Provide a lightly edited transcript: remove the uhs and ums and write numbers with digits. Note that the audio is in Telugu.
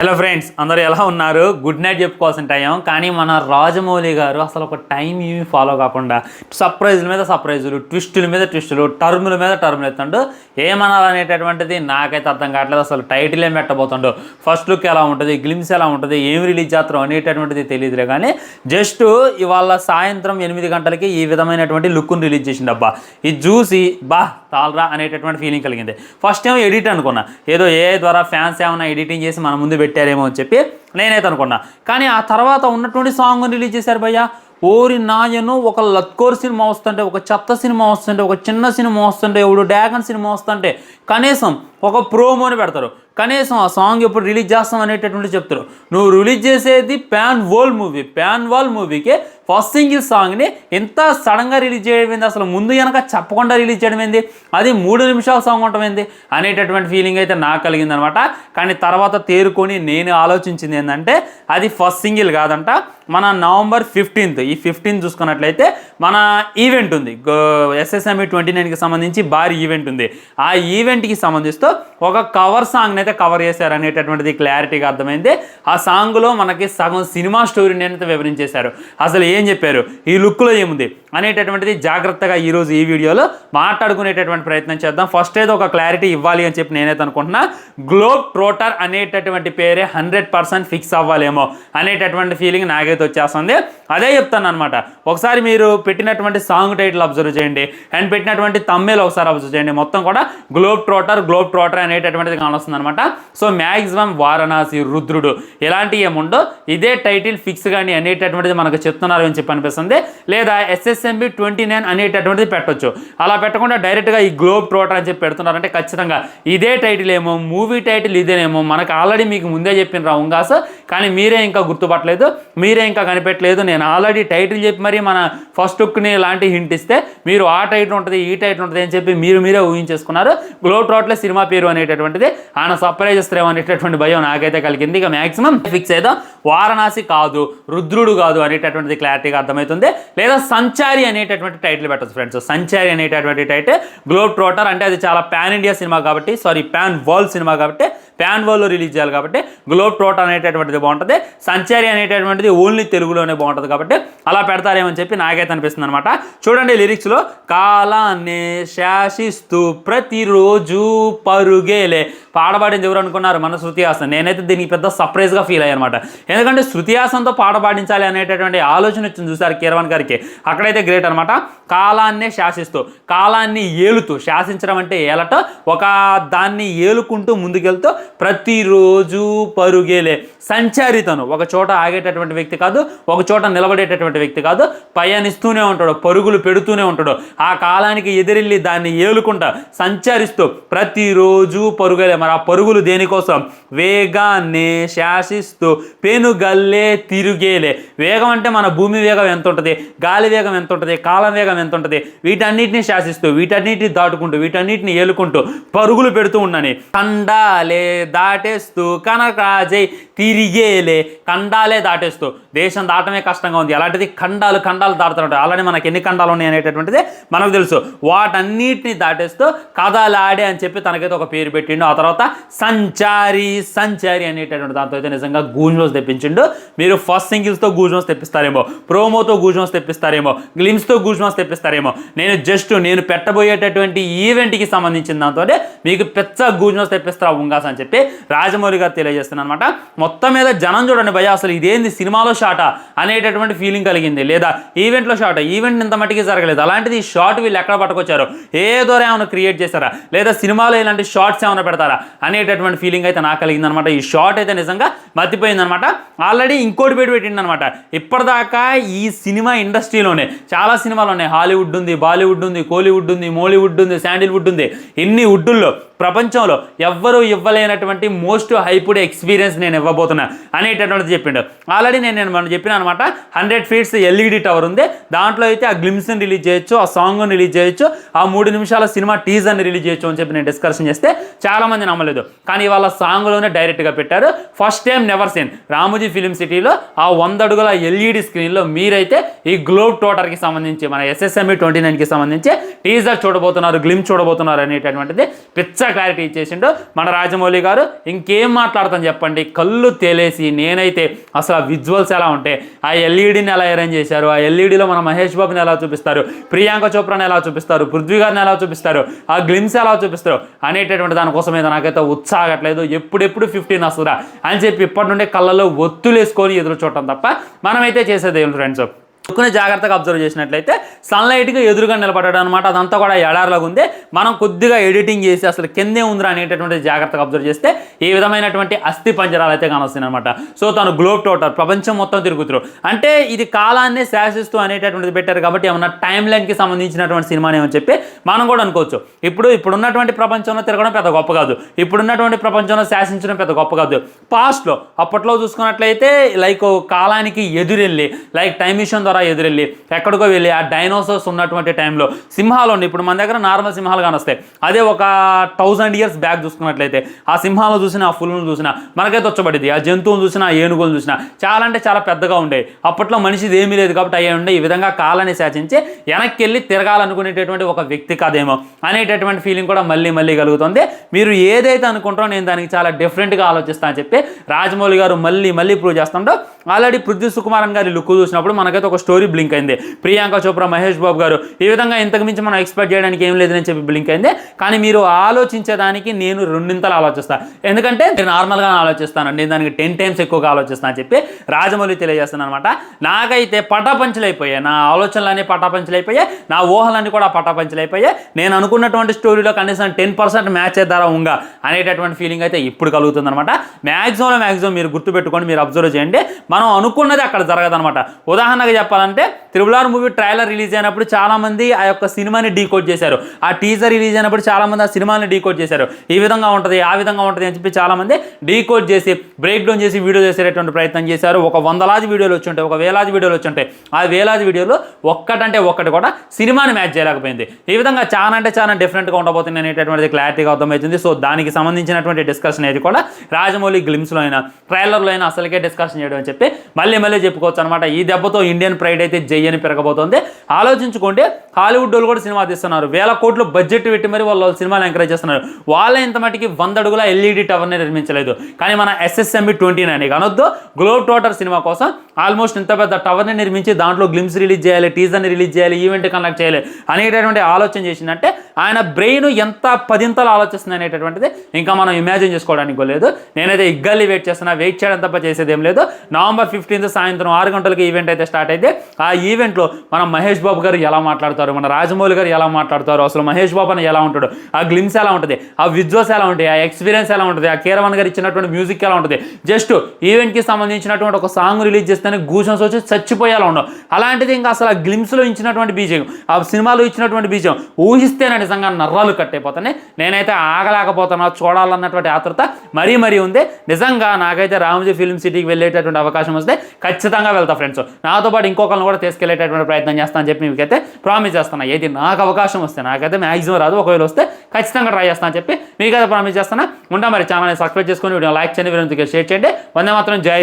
హలో ఫ్రెండ్స్, అందరూ ఎలా ఉన్నారు? గుడ్ నైట్ చెప్పుకోవాల్సిన టైం. కానీ మన రాజమౌళి గారు అసలు ఒక టైం ఏమి ఫాలో కాకుండా సర్ప్రైజుల మీద సర్ప్రైజులు, ట్విస్టుల మీద ట్విస్టులు, టర్ముల మీద టర్ములు ఎత్తుండు. ఏమనాలనేటటువంటిది నాకైతే అర్థం కావట్లేదు. అసలు టైటిల్ ఏం పెట్టబోతుండో, ఫస్ట్ లుక్ ఎలా ఉంటుంది, గ్లిమ్స్ ఎలా ఉంటుంది, ఏం రిలీజ్ చేస్తారో అనేటటువంటిది తెలియదులే. కానీ జస్ట్ ఇవాళ సాయంత్రం 8 గంటలకి ఈ విధమైనటువంటి లుక్ను రిలీజ్ చేసిండు. అబ్బా, ఇది చూసి తాళరా అనేటటువంటి ఫీలింగ్ కలిగింది. ఫస్ట్ ఏమో ఎడిట్ అనుకున్నా, ఏదో ఏఐ ద్వారా ఫ్యాన్స్ ఏమైనా ఎడిటింగ్ చేసి మన ముందు పెట్టారేమో అని చెప్పి నేనైతే అనుకున్నా. కానీ ఆ తర్వాత ఉన్నటువంటి సాంగ్ రిలీజ్ చేశారు భయ్యా. ఓరి నాయను, ఒక లత్కోర్ సినిమా వస్తుంటే, ఒక చెత్త సినిమా వస్తుంటే, ఒక చిన్న సినిమా వస్తుంటే, ఇప్పుడు డ్రాగన్ సినిమా వస్తుంటే కనీసం ఒక ప్రోమోని పెడతారు. కనీసం ఆ సాంగ్ ఎప్పుడు రిలీజ్ చేస్తాం అనేటటువంటి చెప్తారు. నువ్వు రిలీజ్ చేసేది ప్యాన్ వాల్ మూవీకి ఫస్ట్ సింగిల్ సాంగ్ని ఎంత సడన్గా రిలీజ్ చేయడం ఏంది? అసలు ముందు వెనక చెప్పకుండా రిలీజ్ చేయడం ఏంది? అది 3 నిమిషాల సాంగ్ ఉండటం ఏంది అనేటటువంటి ఫీలింగ్ అయితే నాకు కలిగిందనమాట. కానీ తర్వాత తేరుకొని నేను ఆలోచించింది ఏంటంటే, అది ఫస్ట్ సింగిల్ కాదంట. మన నవంబర్ 15th, ఈ 15 చూసుకున్నట్లయితే మన ఈవెంట్ ఉంది, SSME 29కి సంబంధించి భారీ ఈవెంట్ ఉంది. ఆ ఈవెంట్కి సంబంధిస్తూ ఒక కవర్ సాంగ్ని అయితే కవర్ చేశారు అనేటటువంటిది క్లారిటీగా అర్థమైంది. ఆ సాంగ్లో మనకి సగం సినిమా స్టోరీని అయితే వివరించేశారు. అసలు ఏం చెప్పారు, ఈ లుక్లో ఏముంది అనేటటువంటిది జాగ్రత్తగా ఈరోజు ఈ వీడియోలో మాట్లాడుకునేటటువంటి ప్రయత్నం చేద్దాం. ఫస్ట్ ఏదో ఒక క్లారిటీ ఇవ్వాలి అని చెప్పి నేనైతే అనుకుంటున్నా. గ్లోబ్ ట్రోటర్ అనేటటువంటి పేరే 100% ఫిక్స్ అవ్వాలేమో అనేటటువంటి ఫీలింగ్ నాకైతే వచ్చేస్తుంది. అదే చెప్తాను అనమాట. ఒకసారి మీరు పెట్టినటువంటి సాంగ్ టైటిల్ అబ్జర్వ్ చేయండి అండ్ పెట్టినటువంటి తమ్ಮೇల్ ఒకసారి అబ్జర్వ్ చేయండి. మొత్తం కూడా గ్లోబ్ ట్రోటర్ అనేటటువంటిది కానొస్తుంది అనమాట. సో మ్యాక్సిమం వారణాసి, రుద్రుడు ఇలాంటి ఏముండో ఇదే టైటిల్ ఫిక్స్ కానీ అనేటటువంటిది మనకు చెప్తున్నారు అని చెప్పి అనిపిస్తుంది. లేదా SSME 29 అనేటటువంటిది పెట్టొచ్చు. అలా పెట్టకుండా డైరెక్ట్గా ఈ గ్లోబ్ ట్రోటర్ అని చెప్పి పెడుతున్నారంటే ఖచ్చితంగా ఇదే టైటిల్ ఏమో, మూవీ టైటిల్ ఇదేనేమో. మనకు ఆల్రెడీ మీకు ముందే చెప్పిన ఉంగాస, కానీ మీరే ఇంకా గుర్తుపట్టలేదు, మీరే ఇంకా కనిపెట్టలేదు. నేను ఆల్రెడీ టైటిల్ చెప్పి మరి మన ఫస్ట్ లుక్ని ఇలాంటి హింట్ ఇస్తే మీరు ఆ టైటిల్ ఉంటుంది, ఈ టైటిల్ ఉంటుంది అని చెప్పి మీరే ఊహించేసుకున్నారు. గ్లోబ్ ట్రోటర్లే సినిమా పేరు అనేటటువంటిది ఆయన సర్ప్రైజ్ ఇస్తారేమో అనేటటువంటి భయం నాకైతే కలిగింది. ఇక మ్యాక్సిమం ఫిక్స్ అయితే వారణాసి కాదు, రుద్రుడు కాదు అనేటటువంటిది క్లారిటీగా అర్థమవుతుంది. లేదా సంచారి అనేటటువంటి టైటిల్ పెట్టచ్చు ఫ్రెండ్స్. సంచారి అనేటటువంటి టైటిల్, గ్లోబ్ ట్రోటర్ అంటే అది చాలా పాన్ ఇండియా సినిమా కాబట్టి, పాన్ వరల్డ్ సినిమా కాబట్టి, పాన్ వరల్డ్లో రిలీజ్ చేయాలి కాబట్టి గ్లోబ్ ట్రోటర్ అనేటటువంటిది బాగుంటుంది. సంచారి అనేటటువంటిది ఓన్లీ తెలుగులోనే బాగుంటుంది కాబట్టి అలా పెడతారేమని చెప్పి నాకైతే అనిపిస్తుంది అనమాట. చూడండి లిరిక్స్లో, కాలాన్ని శాసిస్తూ ప్రతిరోజు పరుగేలే పాడబాడింది ఎవరు అనుకున్నారు? మన శృతి హాసన్. నేనైతే దీనికి పెద్ద సర్ప్రైజ్గా ఫీల్ అయ్యాను అనమాట. ఎందుకంటే శృతి హాసన్తో పాడబాడించాలి అనేటటువంటి ఆలోచన వచ్చింది చూసారు కీరవాణి గారికి. అక్కడైతే గ్రేట్ అనమాట. కాలాన్నే శాసిస్తూ, కాలాన్ని ఏలుతూ, శాసించడం అంటే ఏలట, ఒక దాన్ని ఏలుకుంటూ ముందుకెళ్తూ ప్రతిరోజు పరుగేలే. సంచారితను ఒక చోట ఆగేటటువంటి వ్యక్తి కాదు, ఒక చోట నిలబడేటటువంటి వ్యక్తి కాదు, పయనిస్తూనే ఉంటాడు, పరుగులు పెడుతూనే ఉంటాడు. ఆ కాలానికి ఎదిరిల్లి దాన్ని ఏలుకుంటా సంచరిస్తూ ప్రతిరోజు పరుగులే. మరి ఆ పరుగులు దేనికోసం? వేగాన్ని శాసిస్తూ పెనుగల్లే తిరుగేలే. వేగం అంటే మన భూమి వేగం ఎంత ఉంటుంది, గాలి వేగం ఎంత ఉంటుంది, కాలం వేగం ఎంత ఉంటుంది, వీటన్నిటిని శాసిస్తూ, వీటన్నిటిని దాటుకుంటూ, వీటన్నిటిని ఏలుకుంటూ పరుగులు పెడుతూ ఉండని. ఖండాలే దాటేస్తూ కనకాజై తిరిగేలే. ఖండాలే దాటేస్తూ, దేశం దాటమే కష్టంగా ఉంది, అలాంటిది ఖండాలు దాటుతుంటాయి. అలానే మనకి ఎన్ని ఖండాలు ఉన్నాయి అనేటటువంటిది మనకు తెలుసు. వాటన్నిటిని దాటేస్తూ కథలాడే అని చెప్పి తనకైతే ఒక పేరు పెట్టిండు. ఆ తర్వాత సంచారి అనేటటువంటి దాంతో అయితే నిజంగా గూజ్బంప్స్ తెప్పించిండు. మీరు ఫస్ట్ సింగిల్స్తో గూజ్బంప్స్ తెప్పిస్తారేమో, ప్రోమోతో గూజ్బంప్స్ తెప్పిస్తారేమో, గ్లిమ్స్తో గూజ్బంప్స్ తెప్పిస్తారేమో. నేను పెట్టబోయేటటువంటి ఈవెంట్కి సంబంధించిన దాంతో మీకు పెద్ద గూజ్బంప్స్ తెప్పిస్తారా ఉంగాస్ అని చెప్పి రాజమౌళి గారు తెలియజేస్తున్నారు అనమాట. మొత్తం మీద జనం చూడండి భయ, అసలు ఇదేంది సినిమాలో షాటా అనేటటువంటి ఫీలింగ్ కలిగింది. లేదా ఈవెంట్లో షాట్, ఈవెంట్ ఇంత మట్టికి జరగలేదు, అలాంటిది ఈ షాట్ వీళ్ళు ఎక్కడ పట్టుకొచ్చారు, ఏదో ఏమైనా క్రియేట్ చేశారా, లేదా సినిమాలో ఇలాంటి షార్ట్స్ ఏమైనా పెడతారా అనేటటువంటి ఫీలింగ్ అయితే నాకు కలిగింది అనమాట. ఈ షాట్ అయితే నిజంగా మర్చిపోయిందనమాట. ఆల్రెడీ ఇంకోటి పెట్టిండు అనమాట. ఇప్పటిదాకా ఈ సినిమా ఇండస్ట్రీలోనే చాలా సినిమాలు ఉన్నాయి. హాలీవుడ్ ఉంది, బాలీవుడ్ ఉంది, కోలీవుడ్ ఉంది, మోలీవుడ్ ఉంది, శాండిల్వుడ్ ఉంది. ఇన్ని వుడ్డుల్లో ప్రపంచంలో ఎవ్వరూ ఇవ్వలేనటువంటి మోస్ట్ హైపుడ్ ఎక్స్పీరియన్స్ నేను ఇవ్వబోతున్నా అనేటటువంటిది చెప్పిండు. ఆల్రెడీ మనం చెప్పిన అనమాట. 100 feet LED టవర్ ఉంది, దాంట్లో అయితే ఆ గ్లిమ్స్ని రిలీజ్ చేయొచ్చు, ఆ సాంగ్ని రిలీజ్ చేయొచ్చు, ఆ 3 నిమిషాల సినిమా టీజర్ని రిలీజ్ చేయొచ్చు అని చెప్పి నేను డిస్కషన్ చేస్తే చాలామంది నమ్మలేదు. కానీ వాళ్ళ సాంగ్లోనే డైరెక్ట్గా పెట్టారు. First time never seen Ramoji film సిటీలో ఆ 100 అడుగుల LED స్క్రీన్లో మీరైతే ఈ గ్లోబ్ ట్రోటర్కి సంబంధించి, మన SSME 29కి సంబంధించి టీజర్ చూడబోతున్నారు, గ్లిమ్స్ చూడబోతున్నారు అనేటటువంటిది పిచ్చ క్లారిటీ ఇచ్చేసిండు మన రాజమౌళి గారు. ఇంకేం మాట్లాడతాను చెప్పండి, కళ్ళు తేలేసి నేనైతే అసలు ఆ విజువల్స్ ఎలా ఉంటాయి, ఆ ఎల్ఈడిని ఎలా అరేంజ్ చేశారు, ఆ ఎల్ఈడిలో మన మహేష్ బాబుని ఎలా చూపిస్తారు, ప్రియాంక చోప్రాని ఎలా చూపిస్తారు, పృథ్వీ గారిని ఎలా చూపిస్తారు, ఆ గ్లిమ్స్ ఎలా చూపిస్తారు అనేటటువంటి దానికోసం మీద నాకైతే ఉత్సాహట్లేదు. ఎప్పుడెప్పుడు 15 వస్తుందా అని చెప్పి ఇప్పటి నుండే కళ్ళలో ఒత్తులేసుకొని ఎదురు చూడటం తప్ప మనమైతే చేసేది ఏం ఫ్రెండ్స్. కొన్ని జాగ్రత్తగా అబ్జర్వ్ చేసినట్లయితే సన్లైట్గా ఎదురుగా నిలబడడం అనమాట, అదంతా కూడా ఎడారిలాగా ఉంది. మనం కొద్దిగా ఎడిటింగ్ చేసి అసలు కిందే ఉందిరా అనేటటువంటి జాగ్రత్తగా అబ్జర్వ్ చేస్తే ఈ విధమైనటువంటి అస్థి పంజరాలు అయితే కానొస్తాయి అనమాట. సో తను గ్లోబ్ టోటర్, ప్రపంచం మొత్తం తిరుగుతారు అంటే ఇది కాలాన్ని శాసిస్తూ అనేటటువంటిది పెట్టారు కాబట్టి ఏమన్నా టైం లైన్కి సంబంధించినటువంటి సినిమాని అని చెప్పి మనం కూడా అనుకోవచ్చు. ఇప్పుడున్నటువంటి ప్రపంచంలో తిరగడం పెద్ద గొప్ప కాదు, ఇప్పుడున్నటువంటి ప్రపంచంలో శాసించడం పెద్ద గొప్ప కాదు. పాస్ట్లో అప్పట్లో చూసుకున్నట్లయితే లైక్ కాలానికి ఎదురెళ్ళి లైక్ టైం మిషన్ ద్వారా ఎదురెళ్ళి ఎక్కడికో వెళ్ళి ఆ డైనోసార్స్ ఉన్నటువంటి టైంలో సింహాలు ఉండి, ఇప్పుడు మన దగ్గర నార్మల్ సింహాలు కానొస్తాయి, అదే ఒక 1000 years బ్యాక్ చూసుకున్నట్లయితే ఆ సింహాలు చూసినా ఆ ఫుల్ను చూసినా మనకైతే వచ్చబడింది. ఆ జంతువులు చూసినా ఆ ఏనుగులు చూసినా చాలా అంటే చాలా పెద్దగా ఉండేవి. అప్పట్లో మనిషిది ఏమీ లేదు కాబట్టి అయ్యే ఉండే. ఈ విధంగా కాలాన్ని శాసించి వెనక్కి వెళ్ళి తిరగాలనుకునేటటువంటి ఒక వ్యక్తి కాదేమో అనేటటువంటి ఫీలింగ్ కూడా మళ్ళీ మళ్ళీ కలుగుతుంది. మీరు ఏదైతే అనుకుంటారో నేను దానికి చాలా డిఫరెంట్గా ఆలోచిస్తాను అని చెప్పి రాజమౌళి గారు మళ్ళీ మళ్ళీ ప్రూవ్ చేస్తుంటో. ఆల్రెడీ పృథ్వీ సుకుమారన్ గారి లుక్ చూసినప్పుడు మనకైతే ఒక స్టోరీ బ్లింక్ అయింది. ప్రియాంక చోప్రా, మహేష్ బాబు గారు ఈ విధంగా ఇంతకు మించి మనం ఎక్స్పెక్ట్ చేయడానికి ఏం లేదని చెప్పి బ్లింక్ అయింది. కానీ మీరు ఆలోచించేదానికి నేను రెండింతలు ఆలోచిస్తాను, ఎందుకంటే నేను నార్మల్గా ఆలోచిస్తాను, నేను దానికి 10 times ఎక్కువగా ఆలోచిస్తాను అని చెప్పి రాజమౌళి తెలియజేస్తాను అనమాట. నాకైతే పటాపంచలైపోయాయి, నా ఆలోచనలన్నీ పటాపంచలైపోయాయి, నా ఊహలన్నీ కూడా పటాపంచలైపోయాయి. నేను అనుకున్నటువంటి స్టోరీలో కనీసం 10% మ్యాచ్ చేద్దారా ఉంగా అనేటటువంటి ఫీలింగ్ అయితే ఇప్పుడు కలుగుతుంది అనమాట. మ్యాక్సిమం మీరు గుర్తుపెట్టుకొని మీరు అబ్జర్వ్ చేయండి, మనం అనుకున్నది అక్కడ జరగదనమాట. ఉదాహరణగా చెప్పాలంటే RRR మూవీ ట్రైలర్ రిలీజ్ అయినప్పుడు చాలామంది ఆ యొక్క సినిమాని డీకోడ్ చేశారు, ఆ టీజర్ రిలీజ్ అయినప్పుడు చాలామంది ఆ సినిమాని డీకోడ్ చేశారు. ఈ విధంగా ఉంటుంది ఆ విధంగా ఉంటుంది అని చెప్పి చాలామంది డీకోడ్ చేసి బ్రేక్ డౌన్ చేసి వీడియో చేసేటటువంటి ప్రయత్నం చేశారు. ఒక 100,000 వీడియోలు వచ్చి ఉంటాయి, ఒక 1,000 వీడియోలు వచ్చి ఉంటాయి. ఆ 1,000 వీడియోలు ఒక్కటంటే ఒక్కటి కూడా సినిమాని మ్యాచ్ చేయలేకపోయింది. ఈ విధంగా చాలా అంటే చాలా డిఫరెంట్గా ఉండబోతుంది అనేటటువంటిది క్లారిటీగా అర్థమవుతుంది. సో దానికి సంబంధించినటువంటి డిస్కషన్ అనేది కూడా రాజమౌళి గ్లిమ్స్లో అయినా ట్రైలర్లో అయినా అసలుకే డిస్కషన్ చేయడం అని చెప్పి మళ్ళీ చెప్పుకోవచ్చు అనమాట. ఈ దెబ్బతో ఇండియన్ ప్రైడ్ అయితే జై అని పెరగబోతోంది. ఆలోచించుకోండి, హాలీవుడ్ వాళ్ళు కూడా సినిమా తీస్తున్నారు, 1000 కోట్లు బడ్జెట్ పెట్టి మరి వాళ్ళు సినిమాలు ఎంకరేజ్ చేస్తున్నారు. వాళ్ళ ఇంత మటుకి 100 అడుగుల ఎల్ఈడి టవర్ని నిర్మించలేదు, కానీ మన SSMB 29 అనొద్దు గ్లోబ్ టోటర్ సినిమా కోసం ఆల్మోస్ట్ ఇంత పెద్ద టవర్ని నిర్మించి దాంట్లో గ్లిమ్స్ రిలీజ్ చేయాలి, టీజర్ని రిలీజ్ చేయాలి, ఈవెంట్ కండక్ట్ చేయాలి అనేటటువంటి ఆలోచన చేసిందంటే ఆయన బ్రెయిన్ ఎంత 10 ఆలోచిస్తుంది అనేటటువంటిది ఇంకా మనం ఇమాజిన్ చేసుకోవడానికి లేదు. నేనైతే ఇగ్గల్లి వెయిట్ చేస్తున్నా, వెయిట్ చేయడం తప్ప చేసేది ఏం లేదు. November 15th సాయంత్రం 6 గంటలకి ఈవెంట్ అయితే స్టార్ట్ అయితే ఆ ఈవెంట్లో మనం మహేష్ బాబు గారు ఎలా మాట్లాడతారు, మన రాజమౌళి గారు ఎలా మాట్లాడతారు, అసలు మహేష్ బాబు అని ఎలా ఉంటాడు, ఆ గ్లిమ్స్ ఎలా ఉంటుంది, ఆ విజువల్స్ ఎలా ఉంటాయి, ఆ ఎక్స్పీరియన్స్ ఎలా ఉంటుంది, ఆ కీరవాణి గారు ఇచ్చినటువంటి మ్యూజిక్ ఎలా ఉంటుంది, జస్ట్ ఈవెంట్కి సంబంధించినటువంటి ఒక సాంగ్ రిలీజ్ చేస్తేనే గూజన్స్ వచ్చి చచ్చిపోయేలా ఉండవు. అలాంటిది ఇంకా అసలు ఆ గ్లిమ్స్లో ఇచ్చినటువంటి బీజం, ఆ సినిమాలో ఇచ్చినటువంటి బీజం ఊహిస్తేనే నిజంగా నర్రాలు కట్టయిపోతాయి. నేనైతే ఆగలేకపోతున్నా, చూడాలన్నటువంటి ఆతృత మరీ ఉంది. నిజంగా నాకైతే రామోజీ ఫిల్మ్ సిటీకి వెళ్ళేటటువంటి అవకాశం వస్తే ఖచ్చితంగా వెళ్తా ఫ్రెండ్స్. నాతో పాటు ఇంకొకరిని కూడా తీసుకెళ్లేటటువంటి ప్రయత్నం చేస్తాను అని చెప్పి మీకైతే ప్రామిస్ చేస్తున్నా. ఏది నాకు అవకాశం వస్తే, నాకైతే మ్యాక్సిమం రాదు, ఒకవేళ వస్తే ఖచ్చితంగా ట్రై చేస్తాను అని చెప్పి మీకైతే ప్రామిస్ చేస్తున్నా. ఉంటా మరి. ఛానల్ని సబ్స్క్రైబ్ చేసుకొని వీడియో లైక్ చేయండి, వీడియో షేర్ చేయండి. వందే మాత్రం. జై